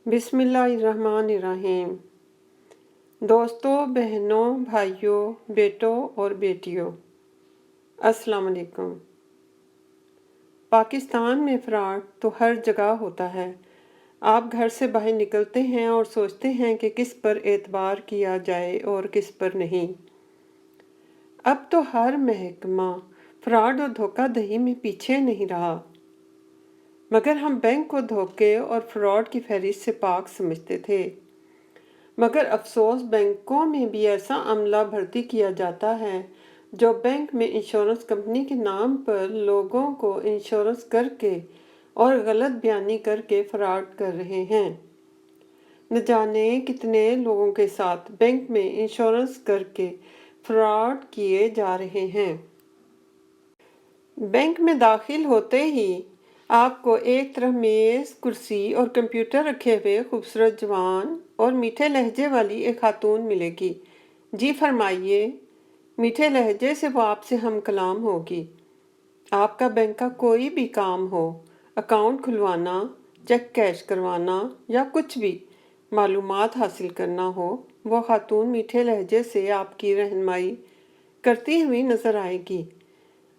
बिस्मिल्लाहिर्रहमानिर्रहीम। दोस्तों, बहनों, भाइयों, बेटों और बेटियों, अस्सलाम वालेकुम। पाकिस्तान में फ्रॉड तो हर जगह होता है। आप घर से बाहर निकलते हैं और सोचते हैं कि किस पर एतबार किया जाए और किस पर नहीं। अब तो हर महकमा फ्रॉड और धोखाधड़ी में पीछे नहीं रहा, मगर हम बैंक को धोखे और फ्रॉड की फहरिस्त से पाक समझते थे। मगर अफसोस, बैंकों में भी ऐसा अमला भर्ती किया जाता है जो बैंक में इंश्योरेंस कंपनी के नाम पर लोगों को इंश्योरेंस करके और गलत बयानी करके फ्रॉड कर रहे हैं। न जाने कितने लोगों के साथ बैंक में इंश्योरेंस करके फ्रॉड किए जा रहे हैं। बैंक में दाखिल होते ही आपको एक तरफ मेज, कुर्सी और कंप्यूटर रखे हुए खूबसूरत जवान और मीठे लहजे वाली एक खातून मिलेगी। जी फरमाइए। मीठे लहजे से वो आपसे हम कलाम होगी। आपका बैंक का कोई भी काम हो, अकाउंट खुलवाना, चेक कैश करवाना या कुछ भी मालूमात हासिल करना हो, वो खातून मीठे लहजे से आपकी रहनुमाई करती हुई नजर आएगी।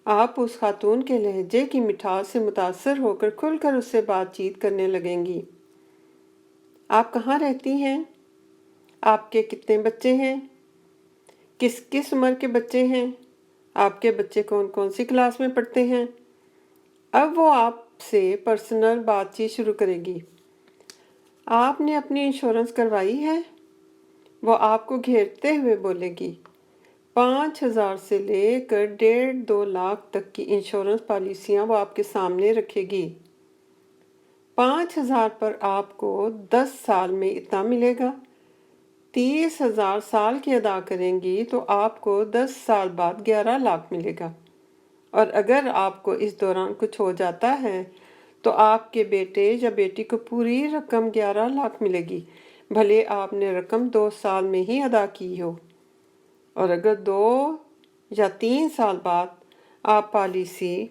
आप उस खातून के लहजे की मिठास से मुतासर होकर खुलकर उससे बातचीत करने लगेंगी। आप कहाँ रहती हैं? आपके कितने बच्चे हैं? किस किस उम्र के बच्चे हैं? आपके बच्चे कौन कौन सी क्लास में पढ़ते हैं? अब वो आपसे पर्सनल बातचीत शुरू करेगी। आपने अपनी इंश्योरेंस करवाई है? वो आपको घेरते हुए बोलेगी। 5,000 से लेकर 1.5-2 लाख तक की इंश्योरेंस पॉलिसियां वो आपके सामने रखेगी। 5,000 पर आपको 10 साल में इतना मिलेगा। 30,000 साल की अदा करेंगी तो आपको 10 साल बाद 11 लाख मिलेगा। और अगर आपको इस दौरान कुछ हो जाता है तो आपके बेटे या बेटी को पूरी रकम 11 लाख मिलेगी, भले आपने रकम 2 साल में ही अदा की हो। और अगर 2 या 3 साल बाद आप पॉलिसी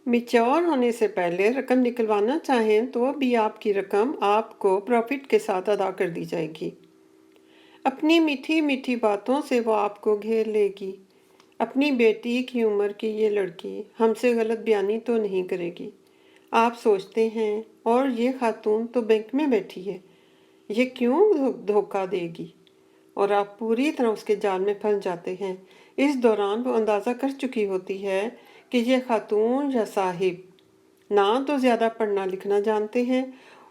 मैच्योर होने से पहले रकम निकलवाना चाहें तो भी आपकी रकम आपको प्रॉफिट के साथ अदा कर दी जाएगी। अपनी मीठी मीठी बातों से वो आपको घेर लेगी। अपनी बेटी की उम्र की ये लड़की हमसे गलत बयानी तो नहीं करेगी। आप सोचते हैं, और ये खातून तो बैंक में बैठी है, ये क्यों धोखा देगी? और आप पूरी तरह उसके जाल में फंस जाते हैं। इस दौरान वो अंदाज़ा कर चुकी होती है कि ये खातून या साहिब ना तो ज़्यादा पढ़ना लिखना जानते हैं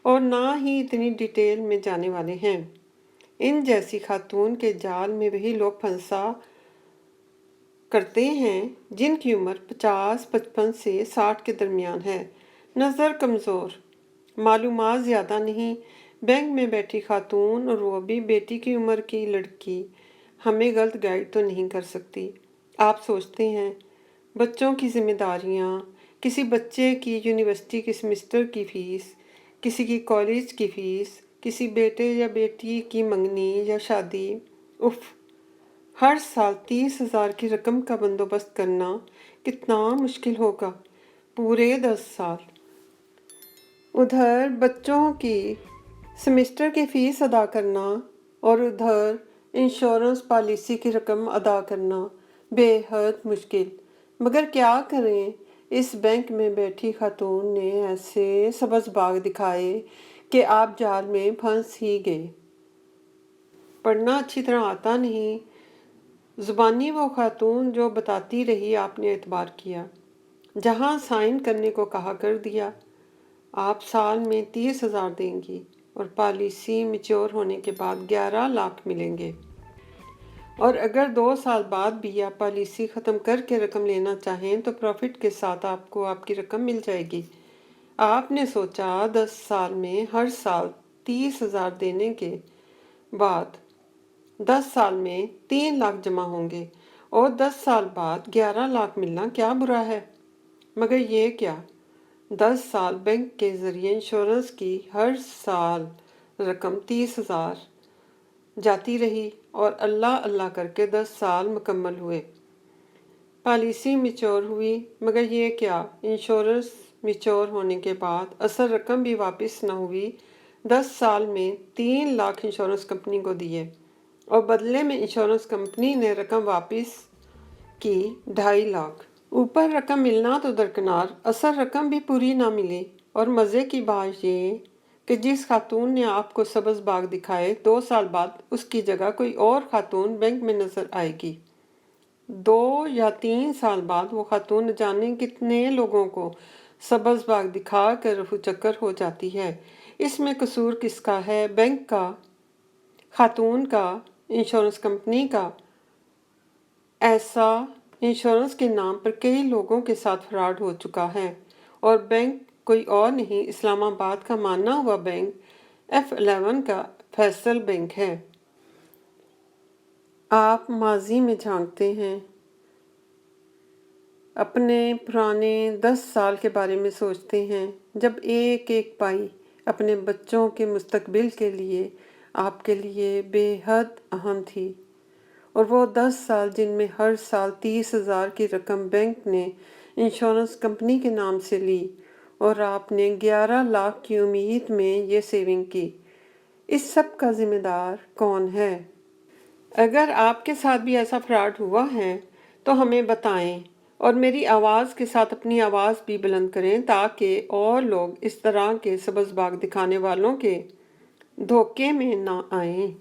और ना ही इतनी डिटेल में जाने वाले हैं। इन जैसी खातून के जाल में वही लोग फंसा करते हैं जिनकी उम्र 50-55 से 60 के दरमियान है। नज़र कमज़ोर, मालूमात ज़्यादा नहीं, बैंक में बैठी खातून और वो भी बेटी की उम्र की लड़की हमें गलत गाइड तो नहीं कर सकती। आप सोचते हैं बच्चों की जिम्मेदारियां, किसी बच्चे की यूनिवर्सिटी के सेमेस्टर की फ़ीस, किसी की कॉलेज की फ़ीस, किसी बेटे या बेटी की मंगनी या शादी, उफ, हर साल 30,000 की रकम का बंदोबस्त करना कितना मुश्किल होगा। पूरे 10 साल। उधर बच्चों की सेमेस्टर की फ़ीस अदा करना और उधर इंश्योरेंस पॉलिसी की रकम अदा करना बेहद मुश्किल। मगर क्या करें, इस बैंक में बैठी खातून ने ऐसे सब्ज़ बाग दिखाए कि आप जाल में फंस ही गए। पढ़ना अच्छी तरह आता नहीं, ज़ुबानी वो खातून जो बताती रही आपने एतबार किया। जहाँ साइन करने को कहा कर दिया। आप साल में 30,000 देंगी और पॉलिसी मैच्योर होने के बाद 11 लाख मिलेंगे। और अगर 2 साल बाद भी आप पॉलिसी ख़त्म करके रकम लेना चाहें तो प्रॉफिट के साथ आपको आपकी रकम मिल जाएगी। आपने सोचा 10 साल में हर साल 30,000 देने के बाद 10 साल में 3 लाख जमा होंगे और 10 साल बाद 11 लाख मिलना क्या बुरा है। मगर ये क्या, 10 साल बैंक के ज़रिए इंश्योरेंस की हर साल रकम 30,000 जाती रही और अल्लाह अल्लाह करके 10 साल मुकम्मल हुए। पॉलिसी मैच्योर हुई, मगर ये क्या, इंश्योरेंस मैच्योर होने के बाद असल रकम भी वापस न हुई 10 साल में 3 लाख इंश्योरेंस कंपनी को दिए और बदले में इंश्योरेंस कंपनी ने रकम वापस की 2.5 लाख। ऊपर रकम मिलना तो दरकिनार असल रकम भी पूरी ना मिली। और मज़े की बात ये कि जिस खातून ने आपको सब्ज़ बाग दिखाए 2 साल बाद उसकी जगह कोई और खातून बैंक में नज़र आएगी। 2 या 3 साल बाद वो खातून न जाने कितने लोगों को सब्ज़ बाग दिखा कर रफू चक्कर हो जाती है। इसमें कसूर किसका है? बैंक का, खातून का, इंश्योरेंस कंपनी का? ऐसा इंश्योरेंस के नाम पर कई लोगों के साथ फ्रॉड हो चुका है और बैंक कोई और नहीं, इस्लामाबाद का माना हुआ बैंक F11 का फैसल बैंक है। आप माजी में झांकते हैं, अपने पुराने 10 साल के बारे में सोचते हैं जब एक एक पाई अपने बच्चों के मुस्तकबिल के लिए आपके लिए बेहद अहम थी। और वो 10 साल जिनमें हर साल 30,000 की रकम बैंक ने इंश्योरेंस कंपनी के नाम से ली और आपने 11 लाख की उम्मीद में ये सेविंग की। इस सब का जिम्मेदार कौन है? अगर आपके साथ भी ऐसा फ्रॉड हुआ है तो हमें बताएं और मेरी आवाज़ के साथ अपनी आवाज़ भी बुलंद करें ताकि और लोग इस तरह के सब्ज़ बाग दिखाने वालों के धोखे में ना आएं।